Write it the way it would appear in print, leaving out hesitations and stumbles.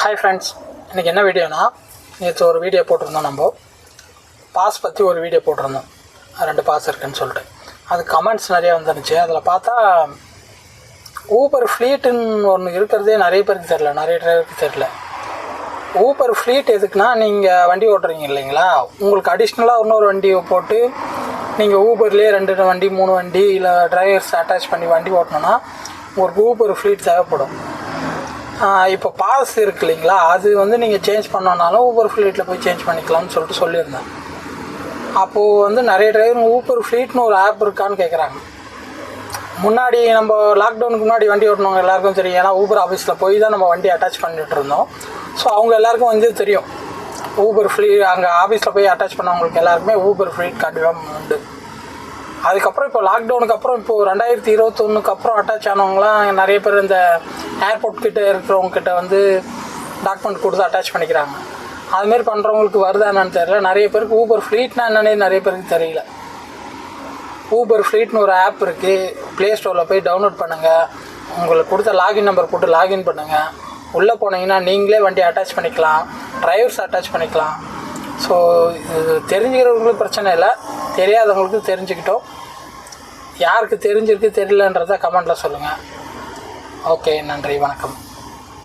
Hi friends, இன்றைக்கி என்ன வீடியோனா, நேற்று ஒரு வீடியோ போட்டிருந்தோம். நம்ம பாஸ் பற்றி ஒரு வீடியோ போட்டிருந்தோம். 2 பாஸ் இருக்குதுன்னு சொல்லிட்டு அது கமெண்ட்ஸ் நிறையா வந்துருந்துச்சு. அதில் பார்த்தா ஊபர் ஃப்ளீட்டுன்னு ஒன்று இருக்கிறதே நிறைய பேருக்கு தெரில, நிறைய டிரைவருக்கு தெரில. ஊபர் ஃப்ளீட் எதுக்குன்னா, நீங்கள் வண்டி ஓட்டுறீங்க இல்லைங்களா, உங்களுக்கு அடிஷ்னலாக இன்னொரு வண்டியை போட்டு நீங்கள் ஊபர்லேயே 2 வண்டி 3 வண்டி இல்லை டிரைவர்ஸ் அட்டாச் பண்ணி வண்டி ஓட்டணுன்னா உங்களுக்கு ஊபர் ஃப்ளீட் தேவைப்படும். இப்போ பாஸ் இருக்கு இல்லைங்களா, அது வந்து நீங்கள் சேஞ்ச் பண்ணோன்னாலும் ஊபர் ஃப்ளீட்டில் போய் சேஞ்ச் பண்ணிக்கலாம்னு சொல்லிட்டு சொல்லியிருந்தேன். அப்போது நிறைய டிரைவர் ஊபர் ஃப்ளீட்னு ஒரு ஆப் இருக்கான்னு கேட்குறாங்க. முன்னாடி நம்ம லாக்டவுனுக்கு முன்னாடி வண்டி ஓட்டினவங்க எல்லாருக்கும் தெரியும். ஏன்னா ஊபர் ஆஃபீஸில் போய் தான் நம்ம வண்டி அட்டாச் பண்ணிட்டு இருந்தோம். ஸோ அவங்க எல்லாருக்கும் தெரியும் ஊபர் அங்கே ஆஃபீஸில் போய் அட்டாச் பண்ணவங்களுக்கு எல்லாருக்குமே ஊபர் ஃப்ளீட் கண்டிப்பாக உண்டு. அதுக்கப்புறம் இப்போ லாக்டவுனுக்கு அப்புறம் இப்போது 2021 அப்புறம் அட்டாச் ஆனவங்களாம் நிறைய பேர் இந்த ஏர்போர்ட் கிட்டே இருக்கிறவங்கக்கிட்ட டாக்குமெண்ட் கொடுத்து அட்டாச் பண்ணிக்கிறாங்க. அதுமாரி பண்ணுறவங்களுக்கு வருதா என்னன்னு தெரியல. நிறைய பேருக்கு ஊபர் ஃப்ளீட்னா என்னன்னே நிறைய பேருக்கு தெரியல. ஊபர் ஃப்ளீட்னு ஒரு ஆப் இருக்குது, ப்ளே ஸ்டோரில் போய் டவுன்லோட் பண்ணுங்கள். உங்களுக்கு கொடுத்த லாகின் நம்பர் போட்டு லாகின் பண்ணுங்கள். உள்ளே போனீங்கன்னா நீங்களே வண்டி அட்டாச் பண்ணிக்கலாம், டிரைவர்ஸ் அட்டாச் பண்ணிக்கலாம். ஸோ இது தெரிஞ்சுக்கிறவங்களுக்கு பிரச்சனை இல்லை, தெரியாதவங்களுக்கு தெரிஞ்சுக்கிட்டோம். யாருக்கு தெரிஞ்சிருக்கு தெரியலன்றதை கமெண்ட்டில் சொல்லுங்கள். ஓகே, நன்றி, வணக்கம்.